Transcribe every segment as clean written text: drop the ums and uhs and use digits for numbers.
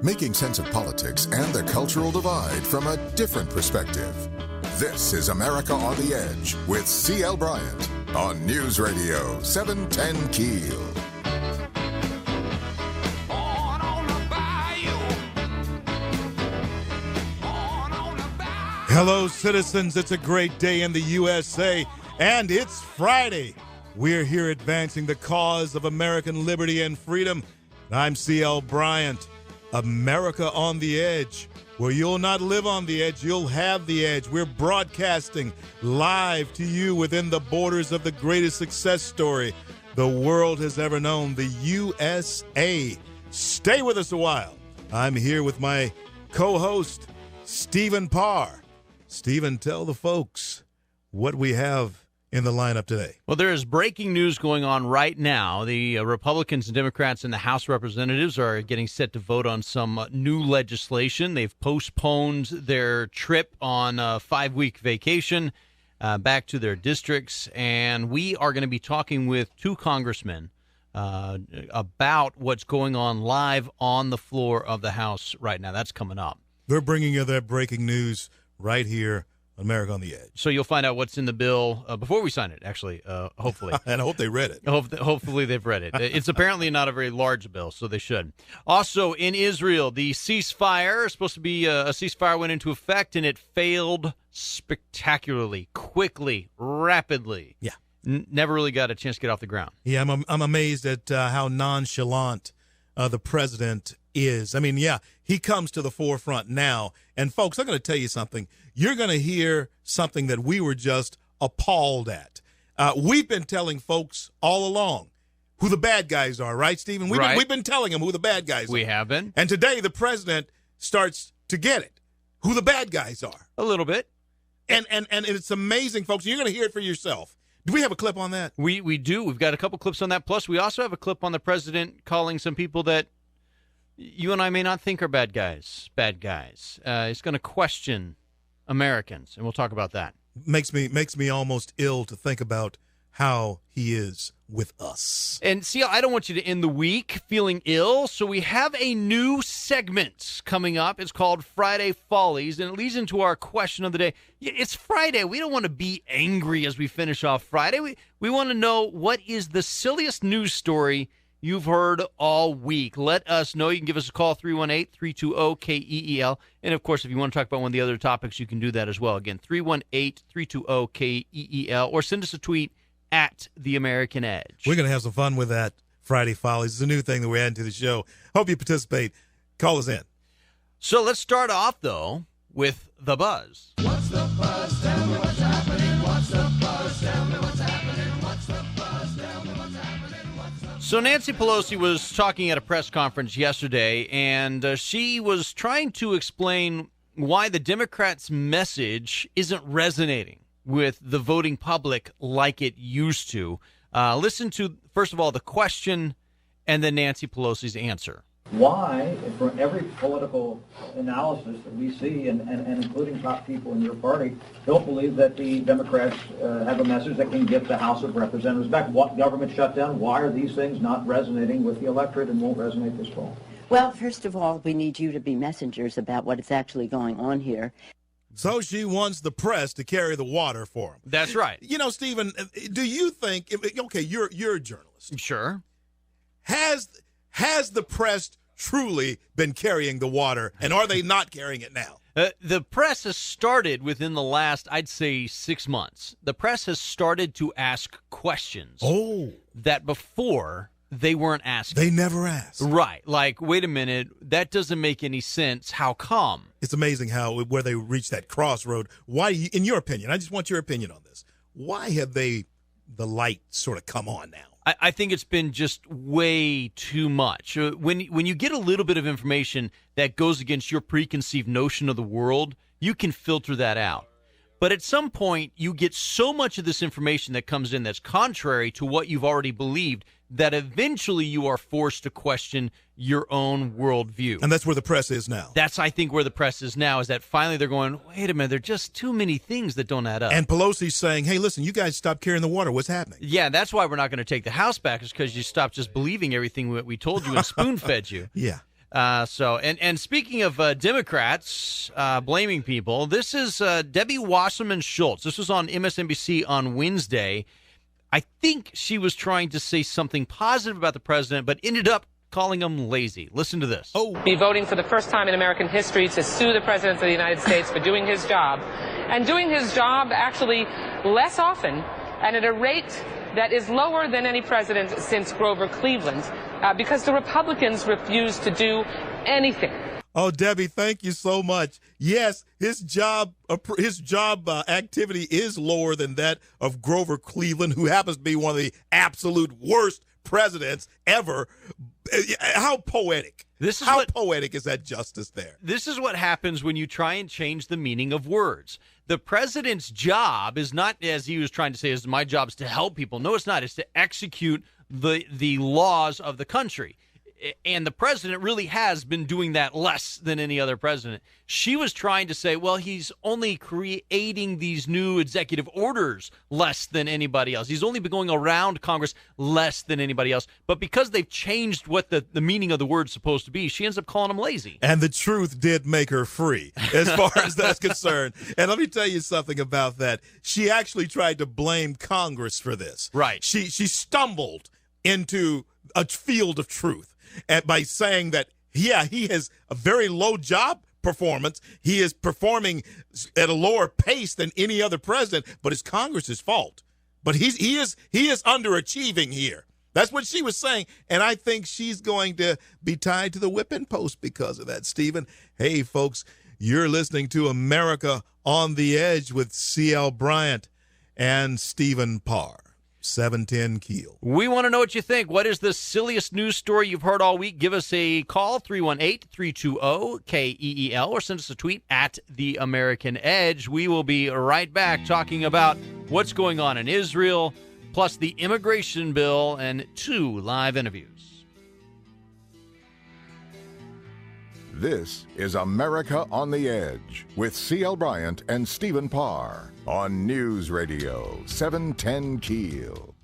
Making sense of politics and the cultural divide from a different perspective. This is America on the Edge with C.L. Bryant on News Radio 710 Keel. Hello, citizens. It's a great day in the USA, and it's Friday. We're here advancing the cause of American liberty and freedom. I'm C.L. Bryant. America on the Edge, where you'll not live on the edge, you'll have the edge. We're broadcasting live to you within the borders of the greatest success story the world has ever known, the USA. Stay with us a while. I'm here with my co-host, Stephen Parr. Stephen, tell the folks what we have in the lineup today. Well, there is breaking news going on right now. The Republicans and Democrats in the House of Representatives are getting set to vote on some new legislation. They've postponed their trip on a 5-week vacation back to their districts, and we are going to be talking with two congressmen about what's going on live on the floor of the House right now. That's coming up. They're bringing you that breaking news right here, America on the Edge. So you'll find out what's in the bill before we sign it, actually, hopefully. And I hope they read it. Hopefully they've read it. It's apparently not a very large bill, so they should. Also, in Israel, the ceasefire, supposed to be a ceasefire, went into effect, and it failed spectacularly, quickly, rapidly. Yeah. Never really got a chance to get off the ground. Yeah, I'm amazed at how nonchalant the president is. I mean, yeah, he comes to the forefront now. And, folks, I'm going to tell you something. You're going to hear something that we were just appalled at. We've been telling folks all along who the bad guys are, right, Stephen? We've been telling them who the bad guys are. We have been. And today the president starts to get it, who the bad guys are. A little bit. And it's amazing, folks. You're going to hear it for yourself. Do we have a clip on that? We do. We've got a couple clips on that. Plus, we also have a clip on the president calling some people that you and I may not think are bad guys. He's going to question Americans, and we'll talk about that. Makes me almost ill to think about how he is with us. And see, I don't want you to end the week feeling ill, so we have a new segment coming up. It's called Friday Follies, and it leads into our question of the day. It's Friday. We don't want to be angry as we finish off Friday. We want to know, what is the silliest news story you've heard all week? Let us know. You can give us a call, 318-320-KEEL. And, of course, if you want to talk about one of the other topics, you can do that as well. Again, 318-320-KEEL, or send us a tweet at The American Edge. We're going to have some fun with that Friday Follies. It's a new thing that we're adding to the show. Hope you participate. Call us in. So let's start off, though, with the buzz. What's the buzz? Tell me what's happening. What's the buzz? Tell me what's happening. What's the buzz? Tell me what's happening. What's the buzz? So Nancy Pelosi was talking at a press conference yesterday, and she was trying to explain why the Democrats' message isn't resonating with the voting public like it used to. Listen to, first of all, the question and then Nancy Pelosi's answer. Why, from every political analysis that we see, and including top people in your party, don't believe that the Democrats have a message that can get the House of Representatives back? What government shutdown? Why are these things not resonating with the electorate and won't resonate this fall? Well, first of all, we need you to be messengers about what is actually going on here. So she wants the press to carry the water for him. That's right. You know, Stephen, do you think, okay, you're a journalist. Sure. Has the press truly been carrying the water, and are they not carrying it now? The press has started within the last, I'd say, 6 months. The press has started to ask questions that before they weren't asking. They never asked. Right. Like, wait a minute, that doesn't make any sense. How come? It's amazing where they reached that crossroad. Why, in your opinion, I just want your opinion on this. Why have the light sort of come on now? I think it's been just way too much. When you get a little bit of information that goes against your preconceived notion of the world, you can filter that out. But at some point, you get so much of this information that comes in that's contrary to what you've already believed that eventually you are forced to question your own worldview. And that's where the press is now. That's, I think, where the press is now, is that finally they're going, wait a minute, there are just too many things that don't add up. And Pelosi's saying, hey, listen, you guys stop carrying the water. What's happening? Yeah, that's why we're not going to take the House back, is because you stopped just believing everything that we told you and spoon-fed you. Yeah. And speaking of Democrats blaming people, this is Debbie Wasserman Schultz. This was on MSNBC on Wednesday. I think she was trying to say something positive about the president, but ended up calling him lazy. Listen to this. Be voting for the first time in American history to sue the President of the United States for doing his job, and doing his job actually less often and at a rate that is lower than any president since Grover Cleveland, because the Republicans refuse to do anything. Oh, Debbie, thank you so much. Yes, his job activity is lower than that of Grover Cleveland, who happens to be one of the absolute worst presidents ever. How poetic. How poetic is that justice there? This is what happens when you try and change the meaning of words. The president's job is not, as he was trying to say, is my job is to help people. No, it's not. It's to execute the laws of the country. And the president really has been doing that less than any other president. She was trying to say, well, he's only creating these new executive orders less than anybody else. He's only been going around Congress less than anybody else. But because they've changed what the meaning of the word's supposed to be, she ends up calling him lazy. And the truth did make her free, as far as that's concerned. And let me tell you something about that. She actually tried to blame Congress for this. Right. She stumbled into a field of truth. And by saying that, yeah, he has a very low job performance. He is performing at a lower pace than any other president, but it's Congress's fault. But he is underachieving here. That's what she was saying, and I think she's going to be tied to the whipping post because of that, Stephen. Hey, folks, you're listening to America on the Edge with C.L. Bryant and Stephen Parr. 710 Keel. We want to know what you think. What is the silliest news story you've heard all week? Give us a call, 318-320-KEEL, or send us a tweet at The American Edge. We will be right back talking about what's going on in Israel, plus the immigration bill, and 2 live interviews. This is America on the Edge with C.L. Bryant and Stephen Parr on News Radio 710 Keel.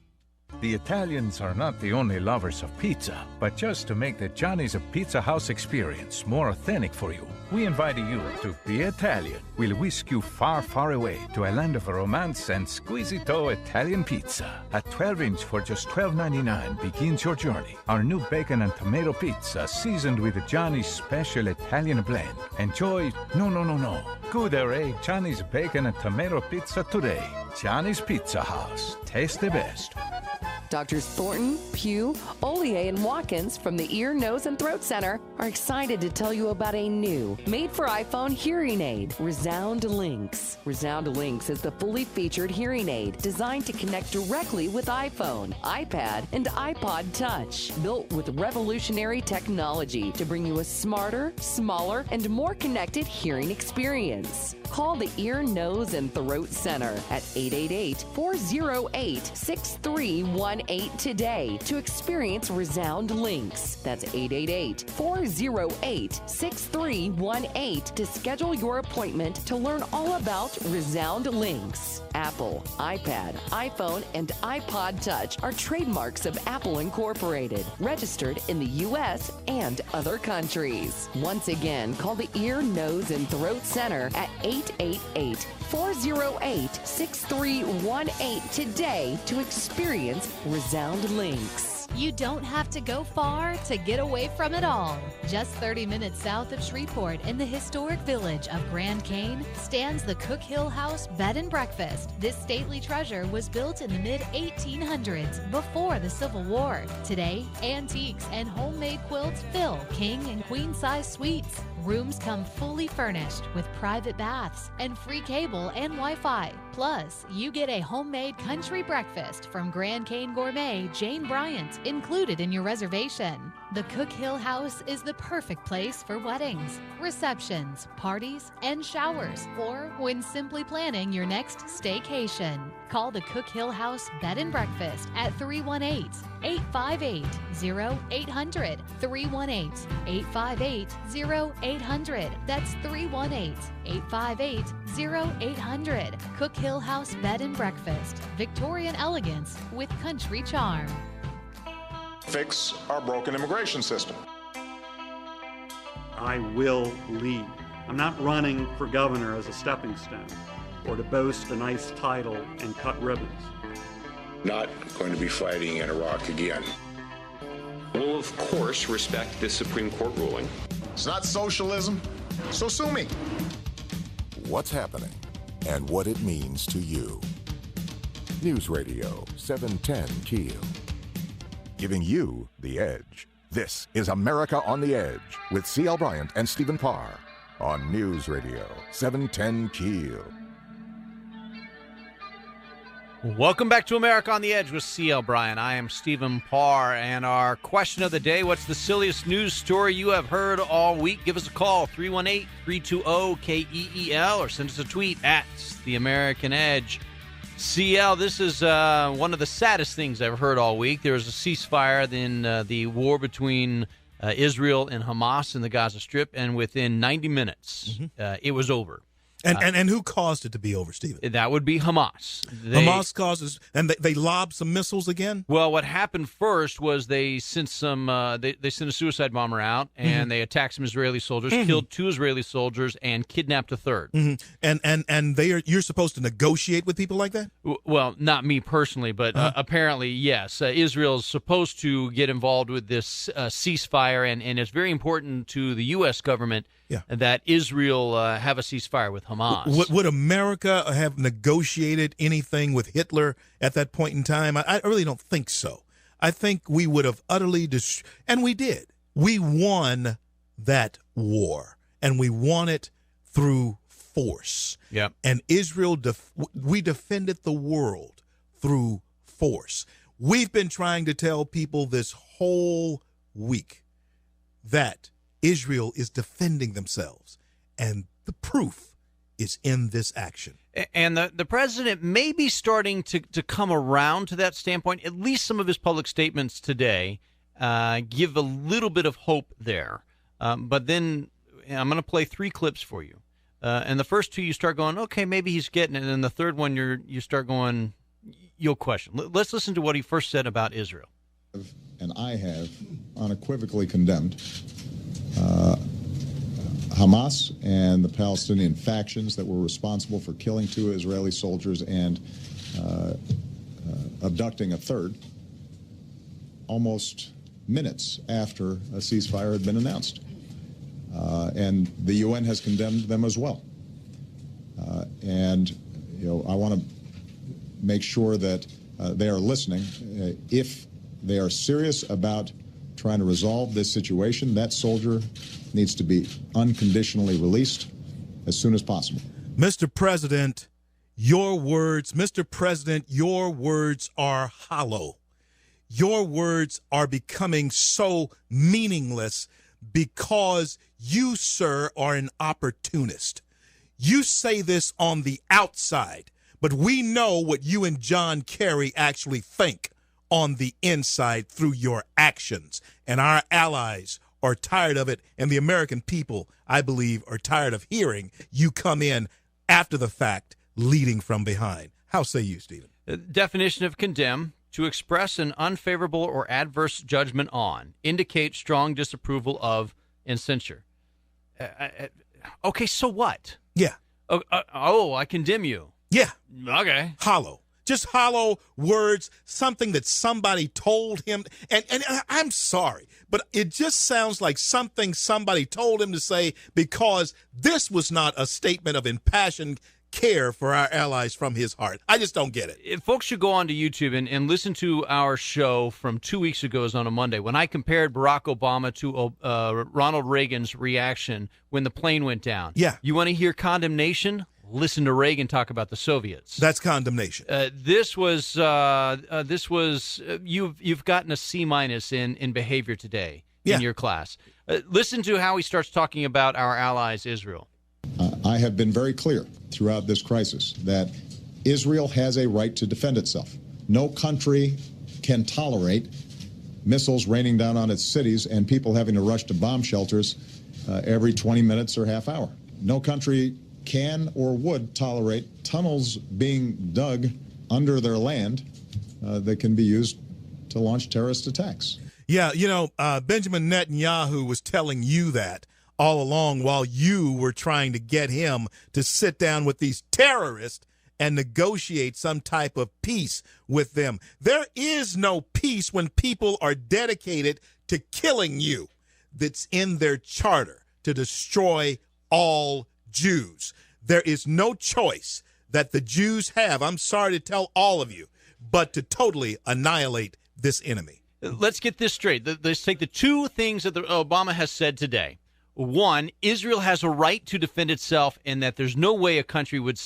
The Italians are not the only lovers of pizza, but just to make the Johnny's Pizza House experience more authentic for you, we invite you to be Italian. We'll whisk you far, far away to a land of romance and squisito Italian pizza. A 12-inch for just $12.99 begins your journey. Our new bacon and tomato pizza seasoned with Johnny's special Italian blend. Enjoy, no. Go there, Johnny's bacon and tomato pizza today. Johnny's Pizza House. Taste the best. Doctors Thornton, Pugh, Ollier, and Watkins from the Ear, Nose, and Throat Center are excited to tell you about a new, made-for-iPhone hearing aid, Resound Links. Resound Links is the fully featured hearing aid designed to connect directly with iPhone, iPad, and iPod Touch. Built with revolutionary technology to bring you a smarter, smaller, and more connected hearing experience. Call the Ear, Nose, and Throat Center at 888-408-6318 today to experience Resound Links. That's 888-408-6318 to schedule your appointment to learn all about Resound Links. Apple, iPad, iPhone, and iPod Touch are trademarks of Apple Incorporated, registered in the U.S. and other countries. Once again, call the Ear, Nose, and Throat Center at 888-408-6318 today to experience Resound Links. You don't have to go far to get away from it all. Just 30 minutes south of Shreveport in the historic village of Grand Cane stands the Cook Hill House Bed and Breakfast. This stately treasure was built in the mid-1800s before the Civil War. Today, antiques and homemade quilts fill king and queen size suites. Rooms come fully furnished with private baths and free cable and Wi-Fi. Plus, you get a homemade country breakfast from Grand Cane Gourmet Jane Bryant included in your reservation. The Cook Hill House is the perfect place for weddings, receptions, parties, and showers, or when simply planning your next staycation. Call the Cook Hill House Bed and Breakfast at 318-858-0800. 318-858-0800. That's 318-858-0800. Cook Hill House Bed and Breakfast. Victorian elegance with country charm. Fix our broken immigration system. I will lead. I'm not running for governor as a stepping stone or to boast a nice title and cut ribbons. Not going to be fighting in Iraq again. We'll, of course, respect this Supreme Court ruling. It's not socialism, so sue me. What's happening and what it means to you. News Radio 710 Keel. Giving you the edge. This is America on the Edge with C.L. Bryant and Stephen Parr on News Radio 710 Keel. Welcome back to America on the Edge with C.L. Bryant. I am Stephen Parr, and our question of the day, what's the silliest news story you have heard all week? Give us a call, 318-320-KEEL, or send us a tweet at The American Edge. CL, this is one of the saddest things I've heard all week. There was a ceasefire in the war between Israel and Hamas in the Gaza Strip, and within 90 minutes, it was over. And who caused it to be over, Stephen? That would be Hamas. Hamas causes, and they lobbed some missiles again? Well, what happened first was they sent some. They sent a suicide bomber out, and they attacked some Israeli soldiers, killed 2 Israeli soldiers, and kidnapped a 3rd. And you're supposed to negotiate with people like that? Well, not me personally, but apparently, yes. Israel is supposed to get involved with this ceasefire, and it's very important to the U.S. government that Israel have a ceasefire with Hamas. Would America have negotiated anything with Hitler at that point in time? I really don't think so. I think we would have utterly and we did. We won that war, and we won it through force. Yep. And Israel, we defended the world through force. We've been trying to tell people this whole week that Israel is defending themselves, and the proof is in this action. And the president may be starting to come around to that standpoint. At least some of his public statements today give a little bit of hope there. But then I'm going to play 3 clips for you. And the first 2, you start going, okay, maybe he's getting it. And then the third one, you start going, you'll question. Let's listen to what he first said about Israel. And I have unequivocally condemned Hamas and the Palestinian factions that were responsible for killing 2 Israeli soldiers and abducting a 3rd almost minutes after a ceasefire had been announced. And the UN has condemned them as well. And I want to make sure that they are listening. If they are serious about trying to resolve this situation, that soldier needs to be unconditionally released as soon as possible. Mr. President, your words are hollow. Your words are becoming so meaningless because you, sir, are an opportunist. You say this on the outside, but we know what you and John Kerry actually think on the inside through your actions. And our allies are tired of it, and the American people, I believe, are tired of hearing you come in after the fact, leading from behind. How say you, Stephen? The definition of condemn: to express an unfavorable or adverse judgment on, indicate strong disapproval of, and censure. Okay, so what? Yeah. I condemn you. Yeah. Okay. Hollow. Just hollow words, something that somebody told him. And I'm sorry, but it just sounds like something somebody told him to say, because this was not a statement of impassioned care for our allies from his heart. I just don't get it. If folks should go on to YouTube and listen to our show from 2 weeks ago, on a Monday, when I compared Barack Obama to Ronald Reagan's reaction when the plane went down. Yeah. You want to hear condemnation? Listen to Reagan talk about the Soviets. That's condemnation. This was you've gotten a C- in behavior today in your class. Listen to how he starts talking about our allies, Israel. I have been very clear throughout this crisis that Israel has a right to defend itself. No country can tolerate missiles raining down on its cities and people having to rush to bomb shelters every 20 minutes or half hour. No country can or would tolerate tunnels being dug under their land that can be used to launch terrorist attacks. Yeah, Benjamin Netanyahu was telling you that all along while you were trying to get him to sit down with these terrorists and negotiate some type of peace with them. There is no peace when people are dedicated to killing you. That's in their charter, to destroy all Jews. There is no choice that the Jews have, I'm sorry to tell all of you, but to totally annihilate this enemy. Let's get this straight. Let's take the two things that Obama has said today. One, Israel has a right to defend itself, and that there's no way a country would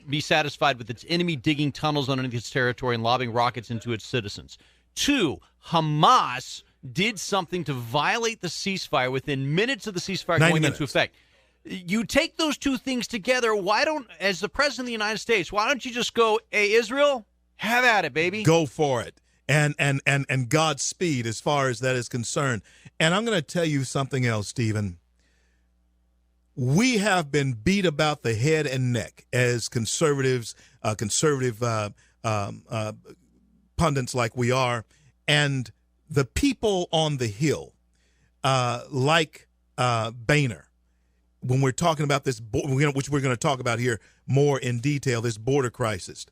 be satisfied with its enemy digging tunnels underneath its territory and lobbing rockets into its citizens. Two, Hamas did something to violate the ceasefire within minutes of the ceasefire going into effect. You take those two things together, as the President of the United States, why don't you just go, hey, Israel, have at it, baby. Go for it. And Godspeed as far as that is concerned. And I'm going to tell you something else, Stephen. We have been beat about the head and neck as conservative pundits like we are, and the people on the Hill, like Boehner, when we're talking about this, which we're going to talk about here more in detail, this border crisis,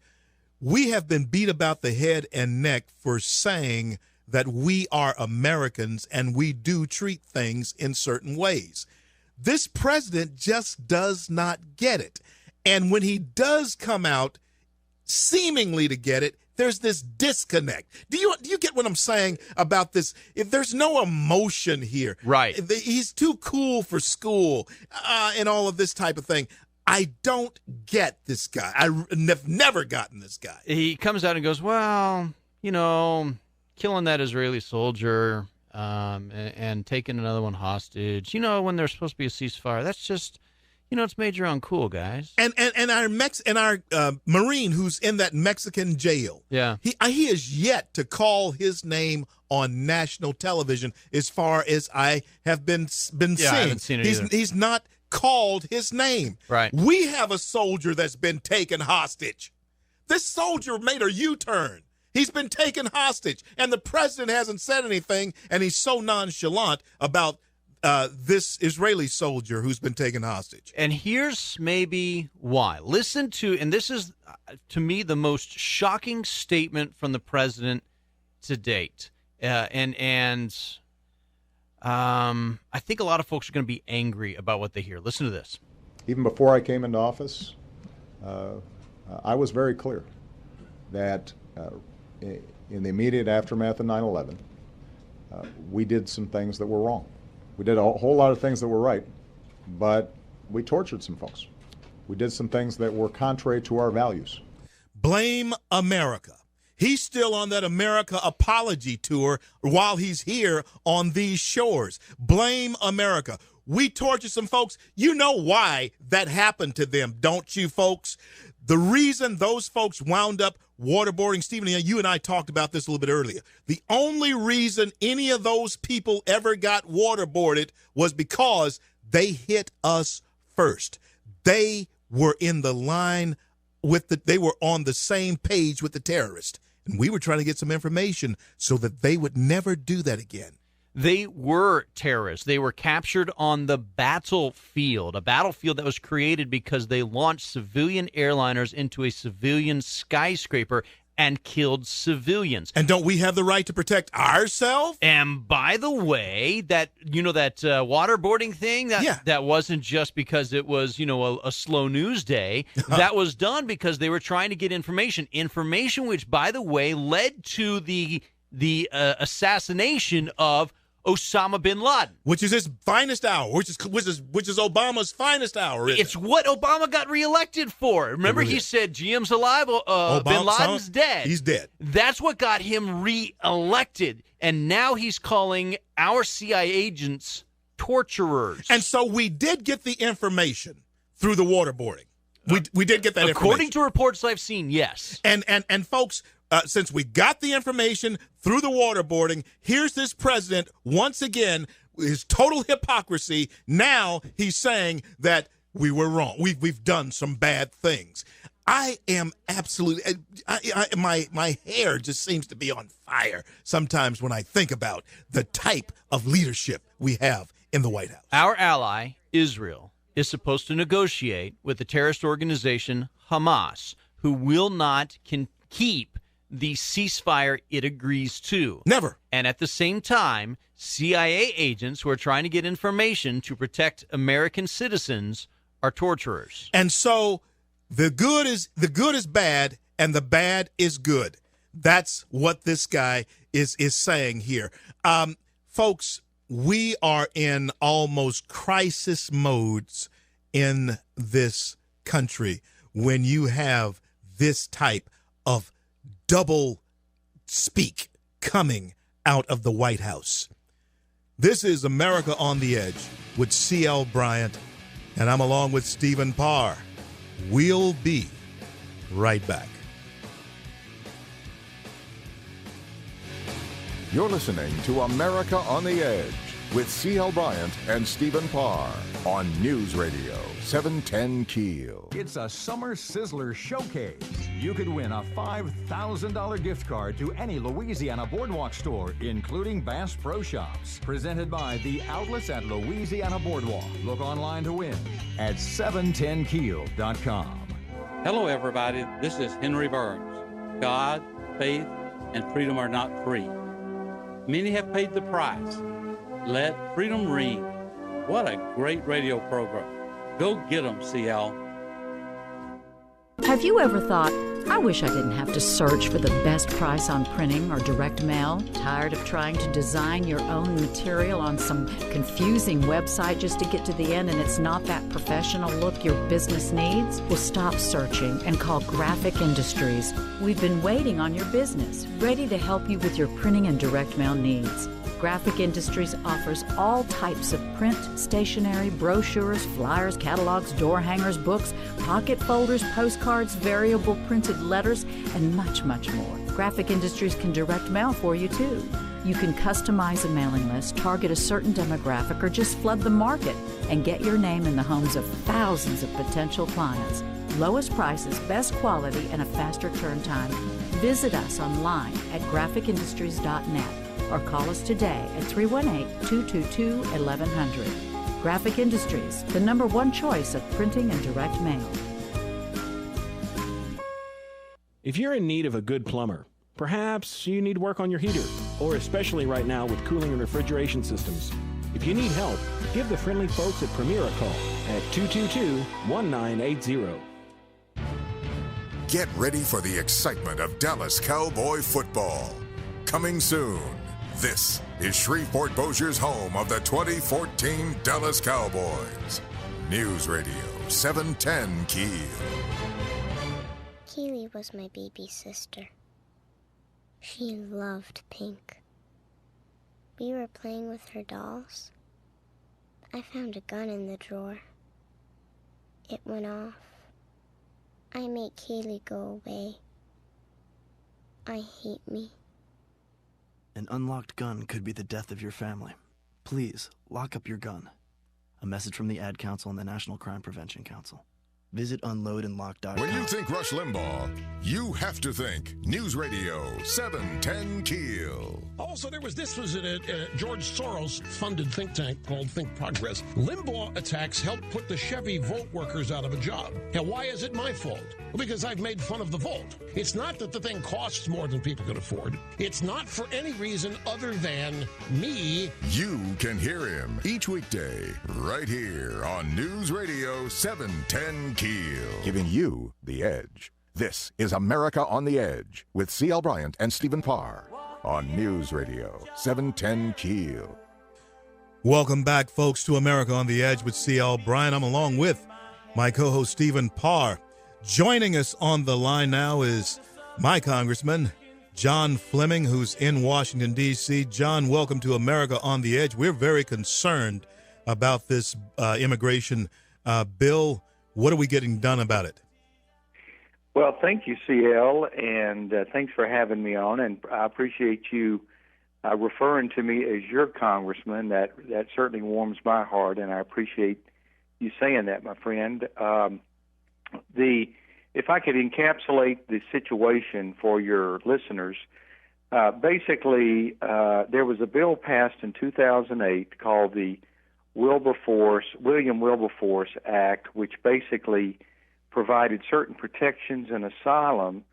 we have been beat about the head and neck for saying that we are Americans and we do treat things in certain ways. This president just does not get it. And when he does come out seemingly to get it, there's this disconnect. Do you get what I'm saying about this? If there's no emotion here, right? He's too cool for school, and all of this type of thing. I don't get this guy. I've never gotten this guy. He comes out and goes, well, killing that Israeli soldier and taking another one hostage, when there's supposed to be a ceasefire, that's just, it's major uncool, guys. And our Marine who's in that Mexican jail, yeah, he is yet to call his name on national television as far as I have been seeing. I haven't seen it either. He's not called his name. Right. We have a soldier that's been taken hostage. This soldier made a U-turn. He's been taken hostage, and the president hasn't said anything, and he's so nonchalant about this Israeli soldier who's been taken hostage. And here's maybe why. Listen to, and this is, to me, the most shocking statement from the president to date. I think a lot of folks are going to be angry about what they hear. Listen to this. Even before I came into office, I was very clear that in the immediate aftermath of 9/11, we did some things that were wrong. We did a whole lot of things that were right, but we tortured some folks. We did some things that were contrary to our values. Blame America. He's still on that America apology tour while he's here on these shores. Blame America. We tortured some folks. You know why that happened to them, don't you, folks? The reason those folks wound up waterboarding, Stephen, you and I talked about this a little bit earlier. The only reason any of those people ever got waterboarded was because they hit us first. They were in the line they were on the same page with the terrorists. And we were trying to get some information so that they would never do that again. They were terrorists. They were captured on the battlefield, a battlefield that was created because they launched civilian airliners into a civilian skyscraper and killed civilians. And don't we have the right to protect ourselves? And by the way, that waterboarding thing, that wasn't just because it was, a slow news day. That was done because they were trying to get information which, by the way, led to the assassination of Osama bin Laden, which is his finest hour, which is Obama's finest hour. It's what Obama got reelected for. Remember, he said GM's alive, bin Laden's dead. He's dead. That's what got him reelected, and now he's calling our CIA agents torturers. And so we did get the information through the waterboarding. We did get that information. According to reports I've seen, yes. And folks, since we got the information through the waterboarding, here's this president once again, his total hypocrisy. Now he's saying that we were wrong. We've done some bad things. I am absolutely, my hair just seems to be on fire sometimes when I think about the type of leadership we have in the White House. Our ally, Israel, is supposed to negotiate with the terrorist organization Hamas, who will not keep the ceasefire it agrees to. Never. And at the same time, CIA agents who are trying to get information to protect American citizens are torturers. And so the good is bad and the bad is good. That's what this guy is saying here. Folks, we are in almost crisis modes in this country when you have this type of double speak coming out of the White House. This is America on the Edge with C.L. Bryant, and I'm along with Stephen Parr. We'll be right back. You're listening to America on the Edge with C.L. Bryant and Stephen Parr on News Radio 710 Keel. It's a summer sizzler showcase. You could win a $5,000 gift card to any Louisiana Boardwalk store, including Bass Pro Shops. Presented by the outlets at Louisiana Boardwalk. Look online to win at 710keel.com. Hello, everybody. This is Henry Burns. God, faith, and freedom are not free. Many have paid the price. Let freedom ring. What a great radio program. Go get them, CL. Have you ever thought, I wish I didn't have to search for the best price on printing or direct mail? Tired of trying to design your own material on some confusing website just to get to the end and it's not that professional look your business needs? Well, stop searching and call Graphic Industries. We've been waiting on your business, ready to help you with your printing and direct mail needs. Graphic Industries offers all types of print, stationery, brochures, flyers, catalogs, door hangers, books, pocket folders, postcards, variable printed letters, and much, much more. Graphic Industries can direct mail for you, too. You can customize a mailing list, target a certain demographic, or just flood the market and get your name in the homes of thousands of potential clients. Lowest prices, best quality, and a faster turn time. Visit us online at graphicindustries.net. or call us today at 318-222-1100. Graphic Industries, the #1 choice of printing and direct mail. If you're in need of a good plumber, perhaps you need work on your heater, or especially right now with cooling and refrigeration systems. If you need help, give the friendly folks at Premier a call at 222-1980. Get ready for the excitement of Dallas Cowboy football. Coming soon. This is Shreveport Bossier's home of the 2014 Dallas Cowboys. News Radio 710 Keel. Keely was my baby sister. She loved pink. We were playing with her dolls. I found a gun in the drawer. It went off. I made Keely go away. I hate me. An unlocked gun could be the death of your family. Please, lock up your gun. A message from the Ad Council and the National Crime Prevention Council. Visit unloadandlock.com. When you think Rush Limbaugh, you have to think News Radio 710 Keel. Also, there was a George Soros-funded think tank called Think Progress. Limbaugh attacks helped put the Chevy Volt workers out of a job. Now, why is it my fault? Well, because I've made fun of the Volt. It's not that the thing costs more than people can afford. It's not for any reason other than me. You can hear him each weekday right here on News Radio 710 Keel. Giving you the edge. This is America on the Edge with C.L. Bryant and Stephen Parr on News Radio 710 Keel. Welcome back, folks, to America on the Edge with C.L. Bryant. I'm along with my co-host Stephen Parr. Joining us on the line now is my Congressman, John Fleming, who's in Washington, D.C. John, welcome to America on the Edge. We're very concerned about this immigration bill. What are we getting done about it? Well, thank you, CL, and thanks for having me on, and I appreciate you referring to me as your congressman. That certainly warms my heart, and I appreciate you saying that, my friend. If I could encapsulate the situation for your listeners, basically there was a bill passed in 2008 called the William Wilberforce Act, which basically provided certain protections and asylum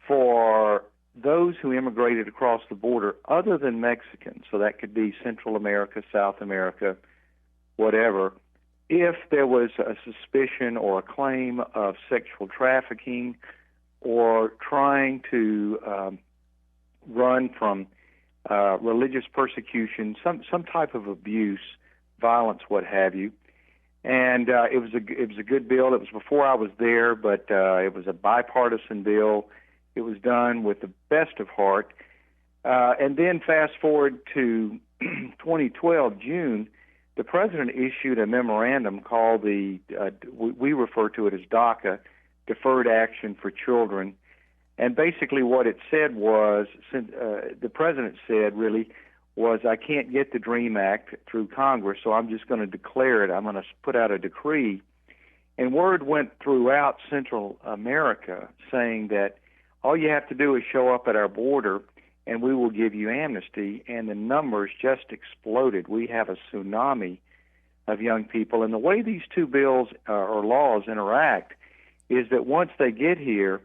for those who immigrated across the border other than Mexicans. So that could be Central America, South America, whatever. If there was a suspicion or a claim of sexual trafficking or trying to run from religious persecution, some type of abuse, violence, what have you. And it was a good bill. It was before I was there, but it was a bipartisan bill. It was done with the best of heart. And then fast forward to 2012, June, the president issued a memorandum called we refer to it as DACA, Deferred Action for Children. And basically what it said was, the president said really, was I can't get the DREAM Act through Congress, so I'm just going to declare it. I'm going to put out a decree. And word went throughout Central America saying that all you have to do is show up at our border and we will give you amnesty. And the numbers just exploded. We have a tsunami of young people. And the way these two bills or laws interact is that once they get here,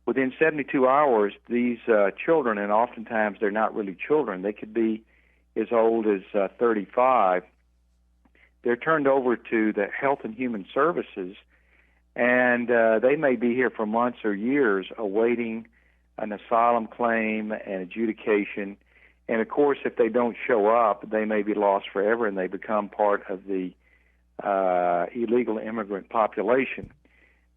within 72 hours, these children, and oftentimes they're not really children, they could be as old as 35, they're turned over to the Health and Human Services, and they may be here for months or years awaiting an asylum claim and adjudication. And, of course, if they don't show up, they may be lost forever and they become part of the illegal immigrant population.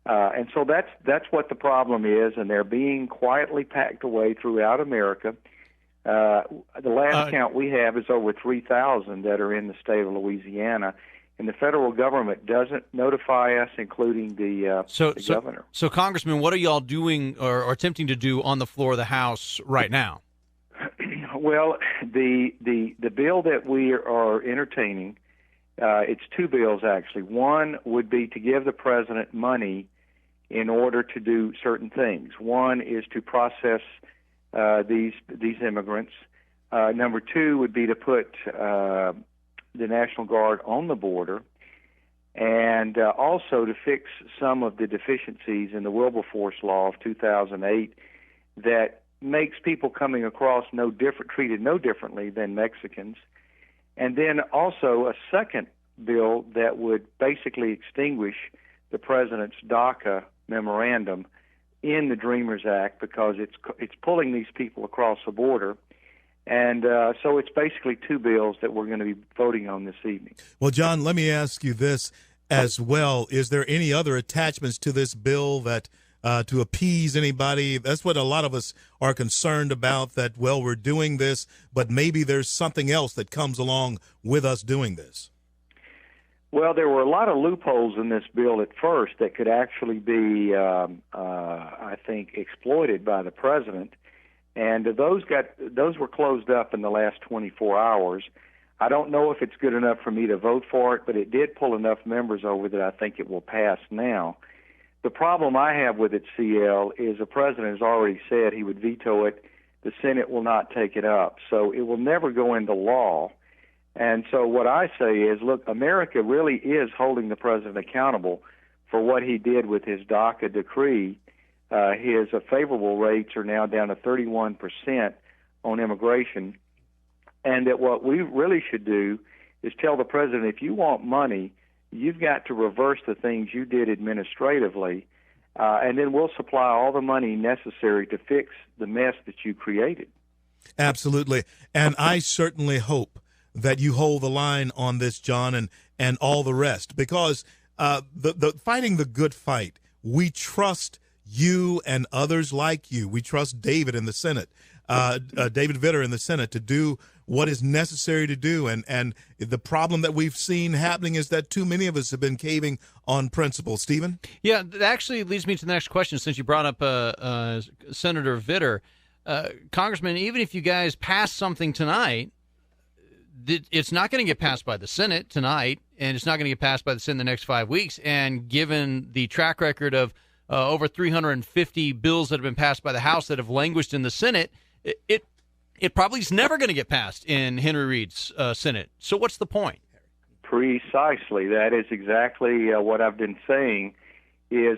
And so that's what the problem is, and they're being quietly packed away throughout America. The last count we have is over 3,000 that are in the state of Louisiana, and the federal government doesn't notify us, including the governor. So, Congressman, what are y'all doing or attempting to do on the floor of the House right now? Well, the bill that we are entertaining, it's two bills actually. One would be to give the president money in order to do certain things. One is to process these immigrants. Number two would be to put the National Guard on the border, and also to fix some of the deficiencies in the Wilberforce Law of 2008 that makes people coming across treated no differently than Mexicans. And then also a second bill that would basically extinguish the president's DACA memorandum in the Dreamers Act, because it's pulling these people across the border. And so it's basically two bills that we're going to be voting on this evening. Well, John, let me ask you this as well. Is there any other attachments to this bill that to appease anybody? That's what a lot of us are concerned about, that, well, we're doing this, but maybe there's something else that comes along with us doing this. Well, there were a lot of loopholes in this bill at first that could actually be, I think, exploited by the president, and those were closed up in the last 24 hours. I don't know if it's good enough for me to vote for it, but it did pull enough members over that I think it will pass now. The problem I have with it, CL, is the president has already said he would veto it. The Senate will not take it up, so it will never go into law. And so what I say is, look, America really is holding the president accountable for what he did with his DACA decree. His favorable rates are now down to 31% on immigration. And that what we really should do is tell the president, if you want money, you've got to reverse the things you did administratively, and then we'll supply all the money necessary to fix the mess that you created. Absolutely. And I certainly hope that you hold the line on this, John, and all the rest, because the fighting the good fight, we trust you and others like you. We trust David in the Senate, David Vitter in the Senate, to do what is necessary to do. And the problem that we've seen happening is that too many of us have been caving on principle. Stephen? Yeah, that actually leads me to the next question, since you brought up Senator Vitter. Congressman, even if you guys pass something tonight, it's not going to get passed by the Senate tonight, and it's not going to get passed by the Senate in the next 5 weeks. And given the track record of over 350 bills that have been passed by the House that have languished in the Senate, it probably is never going to get passed in Henry Reid's Senate. So what's the point? Precisely. That is exactly what I've been saying. Is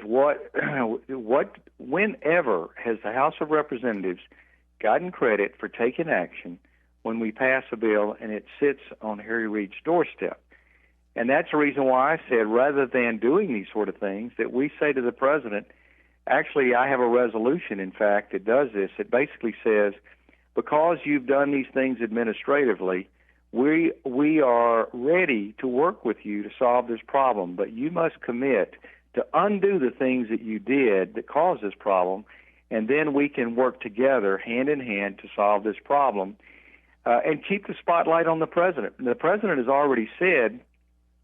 whenever has the House of Representatives gotten credit for taking action when we pass a bill and it sits on Harry Reid's doorstep? And that's the reason why I said, rather than doing these sort of things, that we say to the president, actually, I have a resolution, in fact, that does this. It basically says, because you've done these things administratively, we are ready to work with you to solve this problem, but you must commit to undo the things that you did that caused this problem, and then we can work together hand in hand to solve this problem and keep the spotlight on the president. The president has already said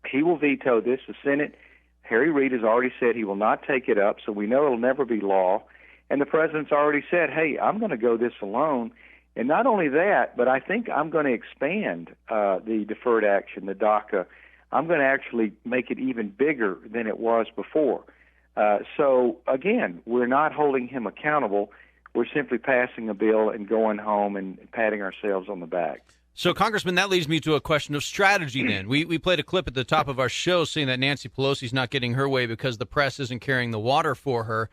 he will veto this. The Senate, Harry Reid has already said he will not take it up, so we know it'll never be law. And the president's already said, hey, I'm going to go this alone. And not only that, but I think I'm going to expand the deferred action, the DACA. I'm going to actually make it even bigger than it was before. So, again, we're not holding him accountable. We're simply passing a bill and going home and patting ourselves on the back. So, Congressman, that leads me to a question of strategy then. We played a clip at the top of our show saying that Nancy Pelosi's not getting her way because the press isn't carrying the water for her.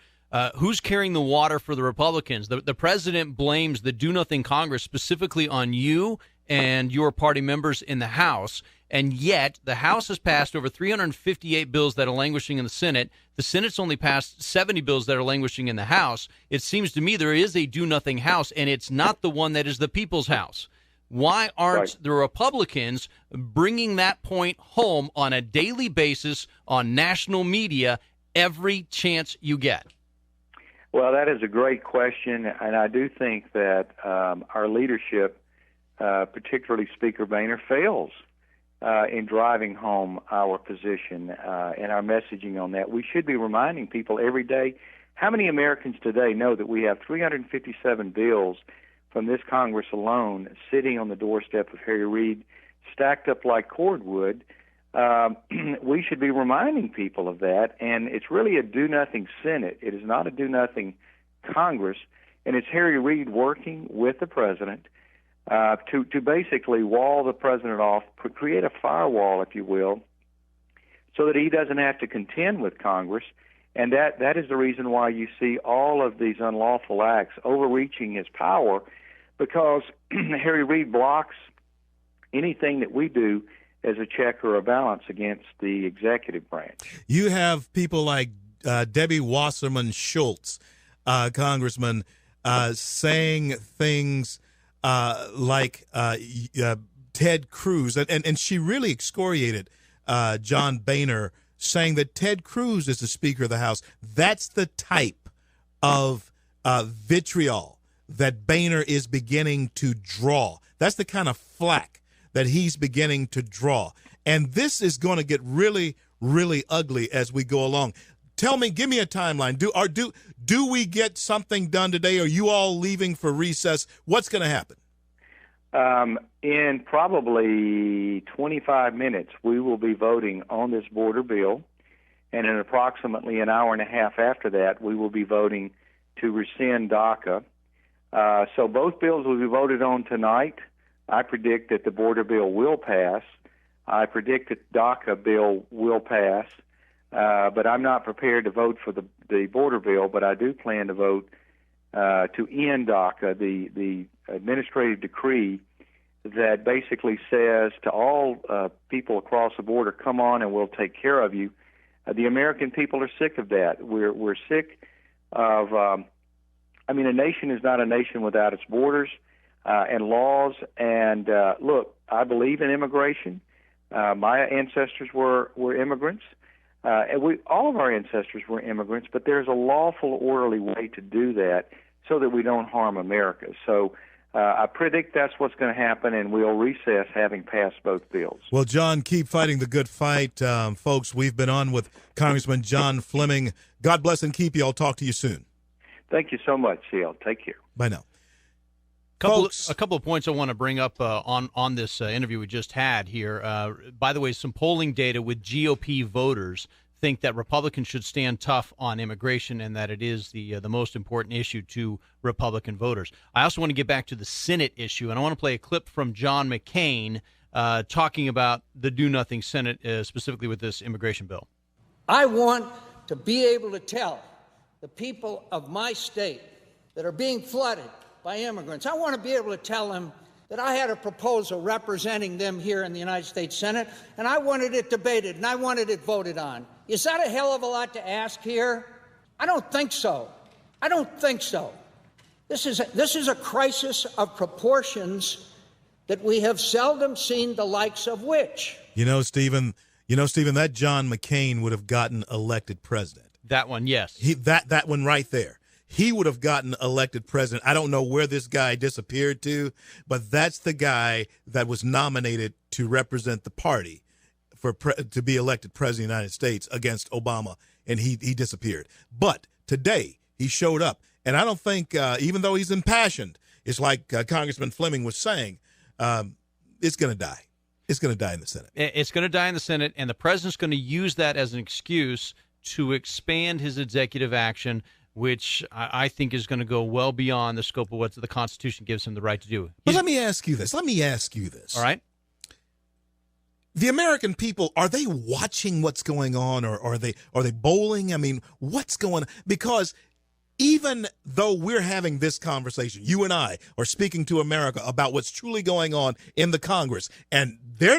Who's carrying the water for the Republicans? The president blames the do-nothing Congress specifically on you and your party members in the House, and yet the House has passed over 358 bills that are languishing in the Senate. The Senate's only passed 70 bills that are languishing in the House. It seems to me there is a do-nothing House, and it's not the one that is the people's House. Why aren't the Republicans bringing that point home on a daily basis on national media every chance you get? Well, that is a great question, and I do think that our leadership, particularly Speaker Boehner, fails in driving home our position and our messaging on that. We should be reminding people every day. How many Americans today know that we have 357 bills from this Congress alone sitting on the doorstep of Harry Reid, stacked up like cordwood? We should be reminding people of that, and it's really a do-nothing Senate. It is not a do-nothing Congress, and it's Harry Reid working with the president to basically wall the president off, create a firewall, if you will, so that he doesn't have to contend with Congress. And that is the reason why you see all of these unlawful acts overreaching his power, because Harry Reid blocks anything that we do as a check or a balance against the executive branch. You have people like Debbie Wasserman Schultz, Congressman, saying things like Ted Cruz, and she really excoriated John Boehner, saying that Ted Cruz is the Speaker of the House. That's the type of vitriol that Boehner is beginning to draw. That's the kind of flack that he's beginning to draw. And this is going to get really, really ugly as we go along. Tell me, give me a timeline. Do we get something done today? Are you all leaving for recess? What's going to happen? In probably 25 minutes, we will be voting on this border bill. And in approximately an hour and a half after that, we will be voting to rescind DACA. So both bills will be voted on tonight. I predict that the border bill will pass. I predict that DACA bill will pass. But I'm not prepared to vote for the border bill, but I do plan to vote to end DACA, the administrative decree that basically says to all people across the border, come on and we'll take care of you. The American people are sick of that. We're sick of, a nation is not a nation without its borders and laws. And look, I believe in immigration. My ancestors were immigrants. And all of our ancestors were immigrants, but there's a lawful, orderly way to do that so that we don't harm America. So I predict that's what's going to happen, and we'll recess having passed both bills. Well, John, keep fighting the good fight. Folks, we've been on with Congressman John Fleming. God bless and keep you. I'll talk to you soon. Thank you so much, CL. Take care. Bye now. A couple of points I want to bring up on this interview we just had here. By the way, some polling data with GOP voters think that Republicans should stand tough on immigration and that it is the most important issue to Republican voters. I also want to get back to the Senate issue, and I want to play a clip from John McCain talking about the do-nothing Senate, specifically with this immigration bill. I want to be able to tell the people of my state that are being flooded by immigrants, I want to be able to tell them that I had a proposal representing them here in the United States Senate, and I wanted it debated, and I wanted it voted on. Is that a hell of a lot to ask here? I don't think so. I don't think so. This is a crisis of proportions that we have seldom seen the likes of which. Stephen, that John McCain would have gotten elected president. That one, yes. That one right there. He would have gotten elected president. I don't know where this guy disappeared to, but that's the guy that was nominated to represent the party to be elected president of the United States against Obama, and he disappeared. But today he showed up, and I don't think, even though he's impassioned, it's like Congressman Fleming was saying, it's going to die. It's going to die in the Senate. It's going to die in the Senate, and the president's going to use that as an excuse to expand his executive action, which I think is going to go well beyond the scope of what the Constitution gives him the right to do. But let me ask you this. All right. The American people, are they watching what's going on, or are they bowling? I mean, what's going on? Because even though we're having this conversation, you and I are speaking to America about what's truly going on in the Congress, and they're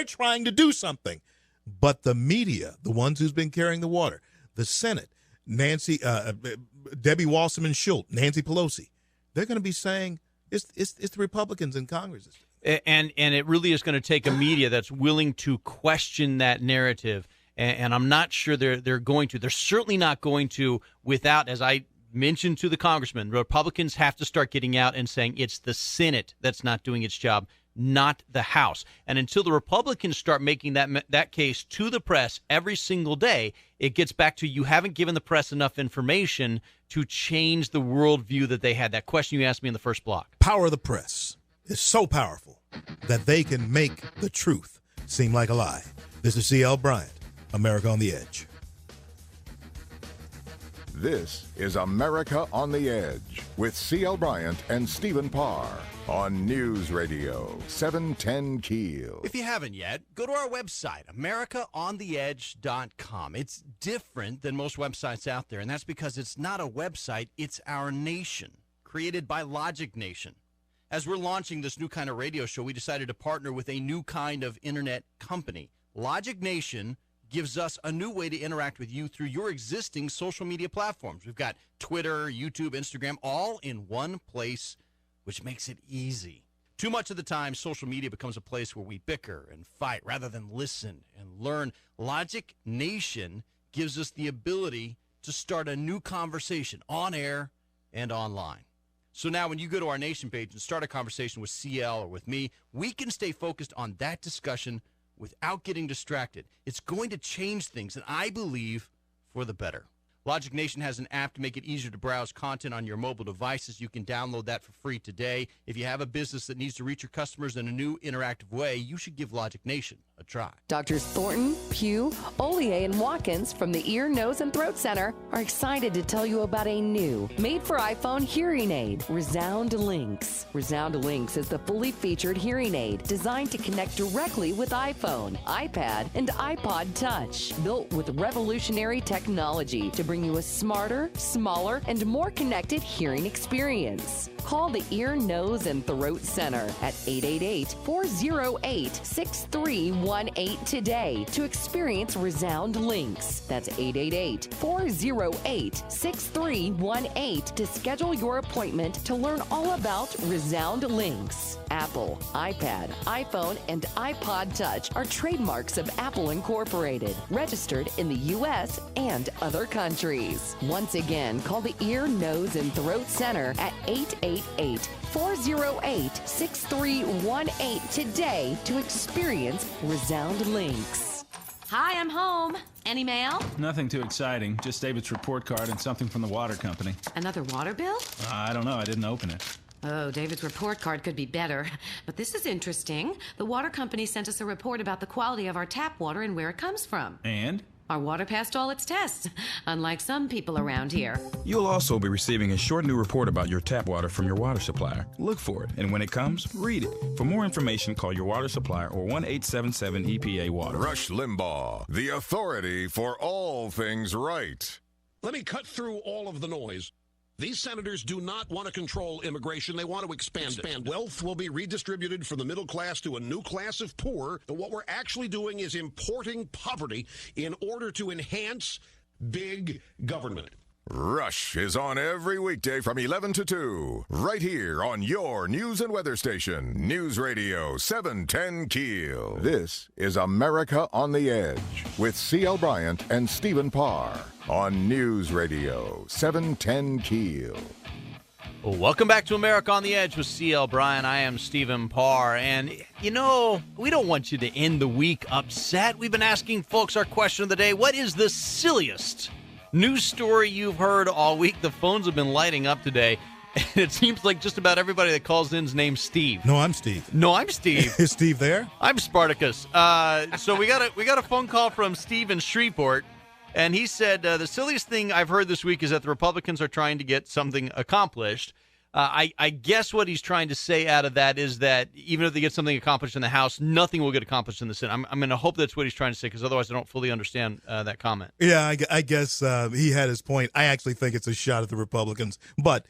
trying to do something. But the media, the ones who's been carrying the water, the Senate, Debbie Wasserman Schultz, Nancy Pelosi, they're going to be saying it's the Republicans in Congress. And it really is going to take a media that's willing to question that narrative. And I'm not sure they're going to. They're certainly not going to without, as I mentioned to the congressman, Republicans have to start getting out and saying it's the Senate that's not doing its job, not the House. And until the Republicans start making that case to the press every single day, it gets back to you haven't given the press enough information to change the worldview that they had. That question you asked me in the first block. Power of the press is so powerful that they can make the truth seem like a lie. This is C.L. Bryant, America on the Edge. This is America on the Edge with C.L. Bryant and Stephen Parr on News Radio 710 Keel. If you haven't yet, go to our website, AmericaOnTheEdge.com. It's different than most websites out there, and that's because it's not a website, it's our nation, created by Logic Nation. As we're launching this new kind of radio show, we decided to partner with a new kind of internet company. Logic Nation gives us a new way to interact with you through your existing social media platforms. We've got Twitter, YouTube, Instagram, all in one place, which makes it easy. Too much of the time, social media becomes a place where we bicker and fight rather than listen and learn. Logic Nation gives us the ability to start a new conversation on air and online. So now when you go to our Nation page and start a conversation with CL or with me, we can stay focused on that discussion without getting distracted. It's going to change things, and I believe for the better. Logic Nation has an app to make it easier to browse content on your mobile devices. You can download that for free today. If you have a business that needs to reach your customers in a new interactive way, you should give Logic Nation a try. Doctors Thornton, Pugh, Olier, and Watkins from the Ear, Nose, and Throat Center are excited to tell you about a new, made-for-iPhone hearing aid, Resound Links. Resound Links is the fully featured hearing aid designed to connect directly with iPhone, iPad, and iPod Touch. Built with revolutionary technology to bring you a smarter, smaller, and more connected hearing experience. Call the Ear, Nose, and Throat Center at 888-408-6318 today to experience Resound Links. That's 888-408-6318 to schedule your appointment to learn all about Resound Links. Apple, iPad, iPhone, and iPod Touch are trademarks of Apple Incorporated, registered in the U.S. and other countries. Once again, call the Ear, Nose, and Throat Center at 888-408-6318 today to experience Resound Links. Hi, I'm home. Any mail? Nothing too exciting. Just David's report card and something from the water company. Another water bill? I don't know. I didn't open it. Oh, David's report card could be better. But this is interesting. The water company sent us a report about the quality of our tap water and where it comes from. And? Our water passed all its tests, unlike some people around here. You'll also be receiving a short new report about your tap water from your water supplier. Look for it, and when it comes, read it. For more information, call your water supplier or 1-877-EPA-WATER. Rush Limbaugh, the authority for all things right. Let me cut through all of the noise. These senators do not want to control immigration. They want to expand it. Wealth will be redistributed from the middle class to a new class of poor. And what we're actually doing is importing poverty in order to enhance big government. Rush is on every weekday from 11 to 2, right here on your news and weather station, News Radio 710 Keel. This is America on the Edge with C.L. Bryant and Stephen Parr on News Radio 710 Keel. Welcome back to America on the Edge with C.L. Bryant. I am Stephen Parr. And, we don't want you to end the week upset. We've been asking folks our question of the day. What is the silliest news story you've heard all week? The phones have been lighting up today, and it seems like just about everybody that calls in is named Steve. No, I'm Steve. Is Steve there? I'm Spartacus. So we got a phone call from Steve in Shreveport, and he said the silliest thing I've heard this week is that the Republicans are trying to get something accomplished. I guess what he's trying to say out of that is that even if they get something accomplished in the House, nothing will get accomplished in the Senate. I'm going to hope that's what he's trying to say, because otherwise I don't fully understand that comment. Yeah, I guess he had his point. I actually think it's a shot at the Republicans. But,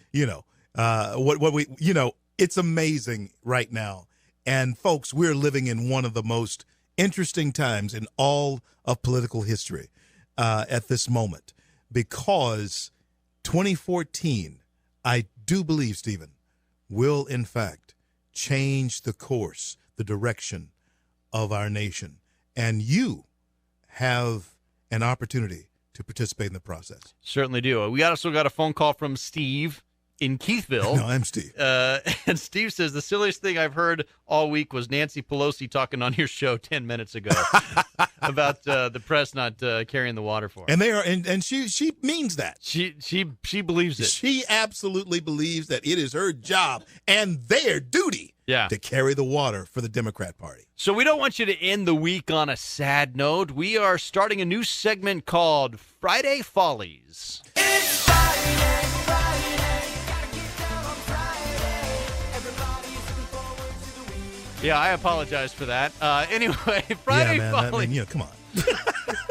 it's amazing right now. And, folks, we're living in one of the most interesting times in all of political history at this moment, because 2014, I do believe, Stephen, will in fact change the course, the direction of our nation. And you have an opportunity to participate in the process. Certainly do. We also got a phone call from Steve in Keithville. No, I'm Steve. And Steve says, the silliest thing I've heard all week was Nancy Pelosi talking on your show 10 minutes ago about the press not carrying the water for her. And they are, and she means that. She believes it. She absolutely believes that it is her job and their duty to carry the water for the Democrat Party. So we don't want you to end the week on a sad note. We are starting a new segment called Friday Follies. It's Friday. Yeah, I apologize for that. Anyway, Friday Follies. Come on.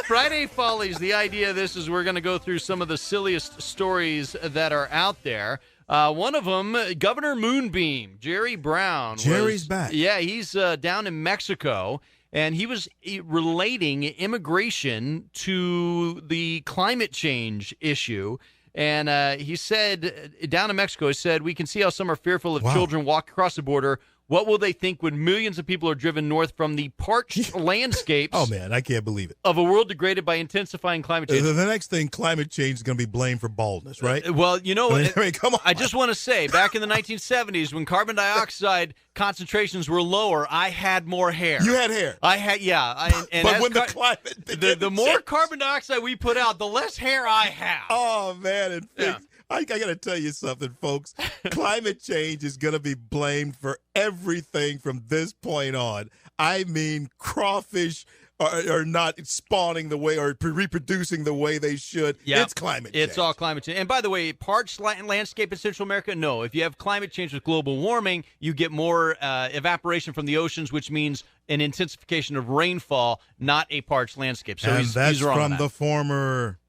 Friday Follies, the idea of this is we're going to go through some of the silliest stories that are out there. One of them, Governor Moonbeam, Jerry Brown. Jerry's back. Yeah, he's down in Mexico, and he was relating immigration to the climate change issue. And he said, down in Mexico, he said, we can see how some are fearful if children walk across the border. What will they think when millions of people are driven north from the parched landscapes? Oh, man, I can't believe it. Of a world degraded by intensifying climate change. The next thing, climate change is going to be blamed for baldness, right? Well, come on. I just want to say, back in the 1970s, when carbon dioxide concentrations were lower, I had more hair. You had hair. I had, yeah. But when the climate the more carbon dioxide we put out, the less hair I have. Oh, man. And I got to tell you something, folks. Climate change is going to be blamed for everything from this point on. I mean, crawfish are not spawning the way or reproducing the way they should. Yep. It's climate change. It's all climate change. And by the way, parched landscape in Central America, no. If you have climate change with global warming, you get more evaporation from the oceans, which means an intensification of rainfall, not a parched landscape. So that's he's wrong from on that. the former,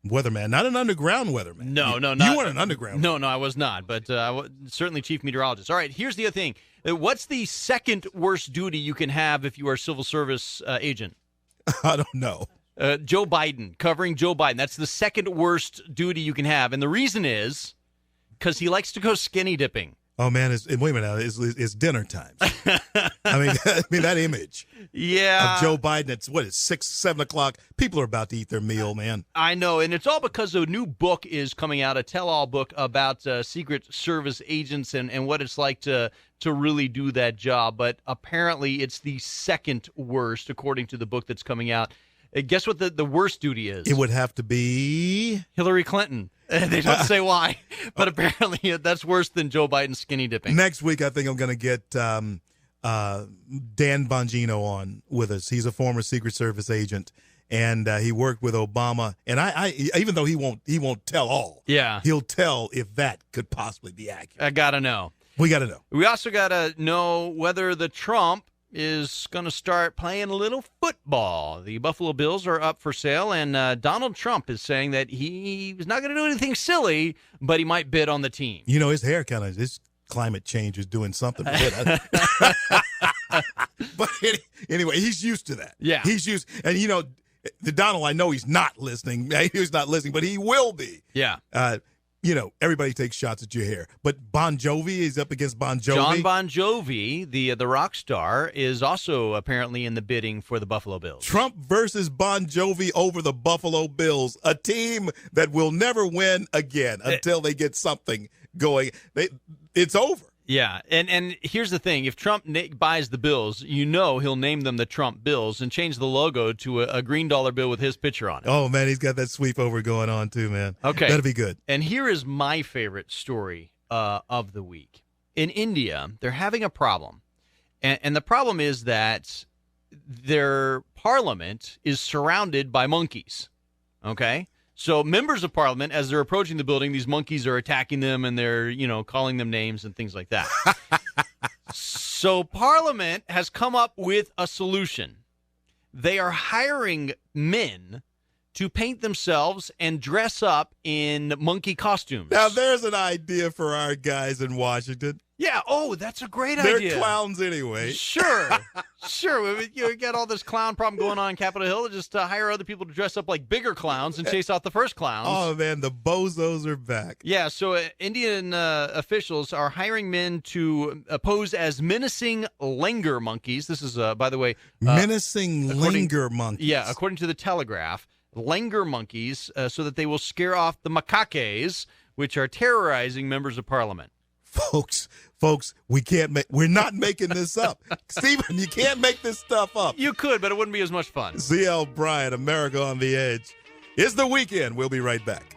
weatherman, not an underground weatherman. No, not. You weren't an underground. No, I was not, but certainly chief meteorologist. All right, here's the other thing. What's the second worst duty you can have if you are a civil service agent? I don't know. Joe Biden, covering Joe Biden. That's the second worst duty you can have. And the reason is because he likes to go skinny dipping. Oh, man, wait a minute, it's dinner time. I mean, that image of Joe Biden, it's 6, 7 o'clock. People are about to eat their meal, man. I know, and it's all because a new book is coming out, a tell-all book about Secret Service agents and what it's like to really do that job. But apparently it's the second worst, according to the book that's coming out. Guess what the worst duty is? It would have to be Hillary Clinton. They don't say why, but apparently that's worse than Joe Biden skinny dipping. Next week, I think I'm going to get Dan Bongino on with us. He's a former Secret Service agent, and he worked with Obama. And I even though he won't tell all, he'll tell if that could possibly be accurate. I gotta know. We gotta know. We also gotta know whether the Trump is going to start playing a little football. The Buffalo Bills are up for sale, and Donald Trump is saying that he's not going to do anything silly, but he might bid on the team. You know, his hair his climate change is doing something with it. But anyway, he's used to that. Yeah. He's used, and you know, the Donald, I know he's not listening. He's not listening, but he will be. Yeah. You know, everybody takes shots at your hair. But Bon Jovi is up against Bon Jovi. John Bon Jovi, the rock star, is also apparently in the bidding for the Buffalo Bills. Trump versus Bon Jovi over the Buffalo Bills, a team that will never win again until they get something going. It's over. Yeah, and here's the thing. If Trump buys the Bills, you know he'll name them the Trump Bills and change the logo to a green dollar bill with his picture on it. Oh, man, he's got that sweep over going on too, man. Okay. That'll be good. And here is my favorite story of the week. In India, they're having a problem. And the problem is that their parliament is surrounded by monkeys, okay? So members of parliament, as they're approaching the building, these monkeys are attacking them and they're, calling them names and things like that. So parliament has come up with a solution. They are hiring men to paint themselves and dress up in monkey costumes. Now, there's an idea for our guys in Washington. Yeah. Oh, that's a great They're idea. They're clowns anyway. Sure. We got all this clown problem going on in Capitol Hill. Just hire other people to dress up like bigger clowns and chase out the first clowns. Oh, man, the bozos are back. Yeah, so Indian officials are hiring men to pose as menacing langur monkeys. This is, by the way... menacing langur monkeys. Yeah, according to the Telegraph, langur monkeys, so that they will scare off the macaques, which are terrorizing members of parliament. Folks, we're not making this up. Stephen, you can't make this stuff up. You could, but it wouldn't be as much fun. C.L. Bryant, America on the Edge. It's the weekend. We'll be right back.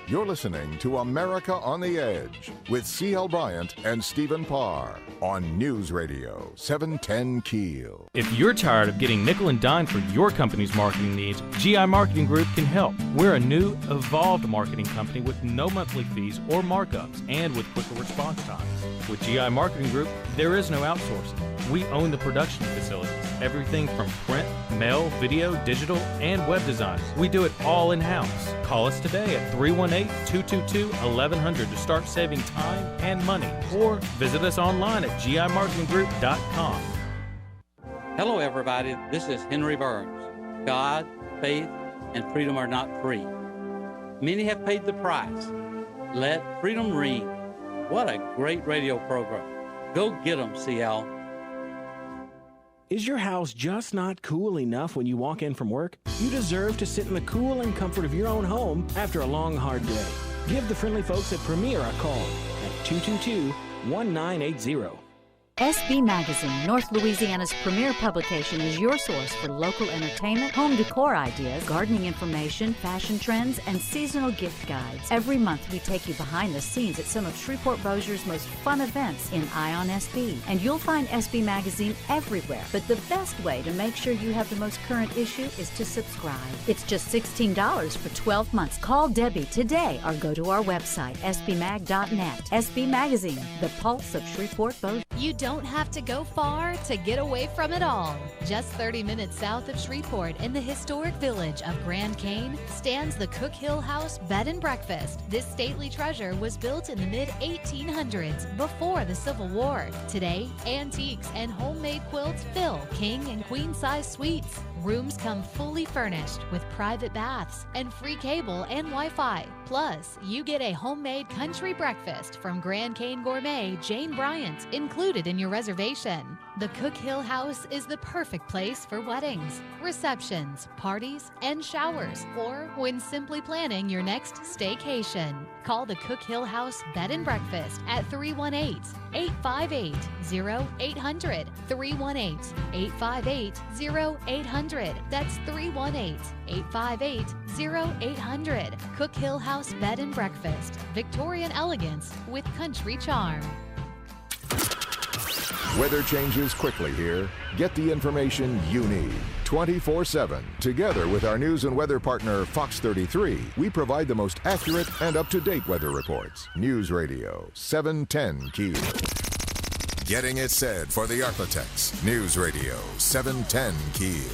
You're listening to America on the Edge with C.L. Bryant and Stephen Parr on News Radio 710 Keel. If you're tired of getting nickel and dime for your company's marketing needs, GI Marketing Group can help. We're a new, evolved marketing company with no monthly fees or markups and with quicker response times. With GI Marketing Group, there is no outsourcing. We own the production facilities, everything from print, mail, video, digital, and web design. We do it all in-house. Call us today at 318-222-1100 to start saving time and money, or visit us online at gimarketinggroup.com. Hello, everybody. This is Henry Burns. God, faith, and freedom are not free. Many have paid the price. Let freedom ring. What a great radio program. Go get them, CL. Is your house just not cool enough when you walk in from work? You deserve to sit in the cool and comfort of your own home after a long, hard day. Give the friendly folks at Premier a call at 222-1980. SB Magazine, North Louisiana's premier publication, is your source for local entertainment, home decor ideas, gardening information, fashion trends, and seasonal gift guides. Every month, we take you behind the scenes at some of Shreveport-Bossier's most fun events in Eye on SB. And you'll find SB Magazine everywhere. But the best way to make sure you have the most current issue is to subscribe. It's just $16 for 12 months. Call Debbie today or go to our website, sbmag.net. SB Magazine, the pulse of Shreveport-Bossier. You don't have to go far to get away from it all. Just 30 minutes south of Shreveport in the historic village of Grand Cane stands the Cook Hill House Bed and Breakfast. This stately treasure was built in the mid-1800s before the Civil War. Today, antiques and homemade quilts fill king and queen size suites. Rooms come fully furnished with private baths and free cable and Wi-Fi. Plus, you get a homemade country breakfast from Grand Cane Gourmet Jane Bryant included in your reservation. The Cook Hill House is the perfect place for weddings, receptions, parties, and showers, or when simply planning your next staycation. Call the Cook Hill House Bed and Breakfast at 318-858-0800. 318-858-0800. That's 318-858-0800. Cook Hill House Bed and Breakfast. Victorian elegance with country charm. Weather changes quickly here. Get the information you need 24/7. Together with our news and weather partner, Fox 33, we provide the most accurate and up-to-date weather reports. News Radio 710 Keel. Getting it said for the architects. News Radio 710 Keel.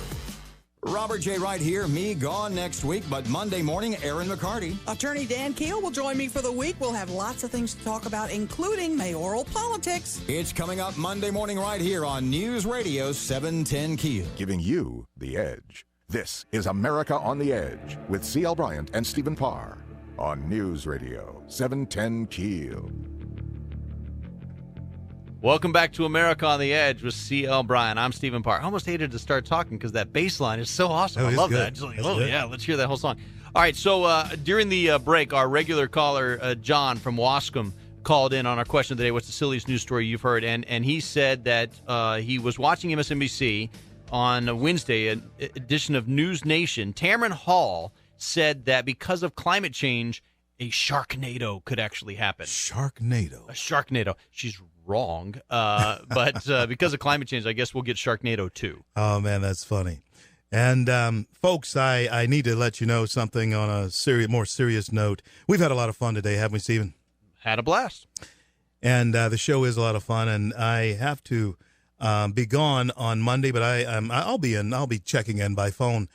Robert J. Wright here, me gone next week, but Monday morning, Aaron McCarty. Attorney Dan Keel will join me for the week. We'll have lots of things to talk about, including mayoral politics. It's coming up Monday morning right here on News Radio 710 Keel. Giving you the edge. This is America on the Edge with C.L. Bryant and Stephen Parr on News Radio 710 Keel. Welcome back to America on the Edge with C.L. Bryant. I'm Stephen Parr. I almost hated to start talking because that bass line is so awesome. I love that. Just like, yeah, let's hear that whole song. All right, so during the break, our regular caller, John from Wascom, called in on our question of the day, what's the silliest news story you've heard? And he said that he was watching MSNBC on a Wednesday, an edition of News Nation. Tamron Hall said that because of climate change, a Sharknado could actually happen. Sharknado? A Sharknado. She's wrong, but because of climate change, I guess we'll get Sharknado too. Oh, man, that's funny. And, folks, I need to let you know something on a more serious note. We've had a lot of fun today, haven't we, Stephen? Had a blast. And the show is a lot of fun, and I have to be gone on Monday, but I'll be checking in by phone.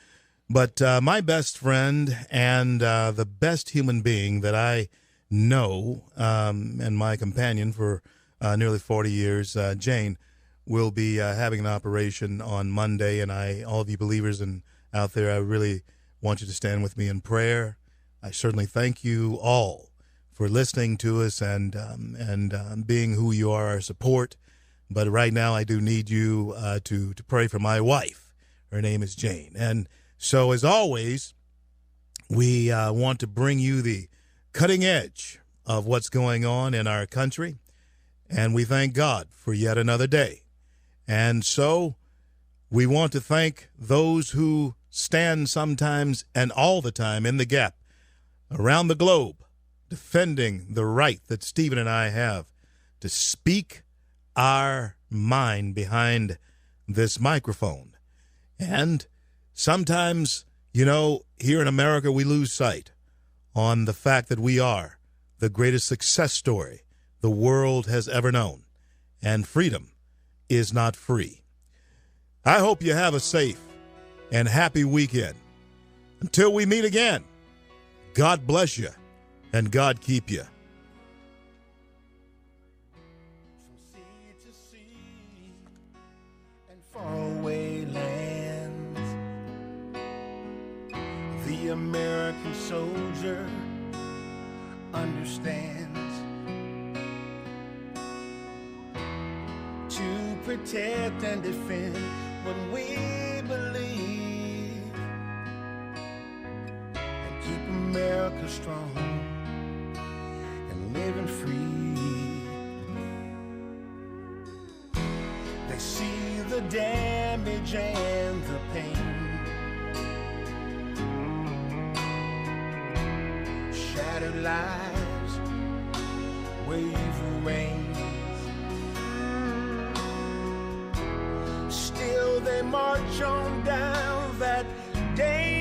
But my best friend and the best human being that I know, and my companion for nearly 40 years, Jane, will be having an operation on Monday. And all of you believers out there, I really want you to stand with me in prayer. I certainly thank you all for listening to us and being who you are, our support. But right now, I do need you to pray for my wife. Her name is Jane. And so, as always, we want to bring you the cutting edge of what's going on in our country. And we thank God for yet another day. And so we want to thank those who stand sometimes and all the time in the gap around the globe, defending the right that Stephen and I have to speak our mind behind this microphone. And sometimes, here in America, we lose sight on the fact that we are the greatest success story the world has ever known, and freedom is not free. I hope you have a safe and happy weekend. Until we meet again, God bless you and God keep you. From sea to sea and faraway lands, the American soldier understands. To protect and defend what we believe and keep America strong and living free. They see the damage and the pain, shattered lives, wave rain. Still they march on down that day.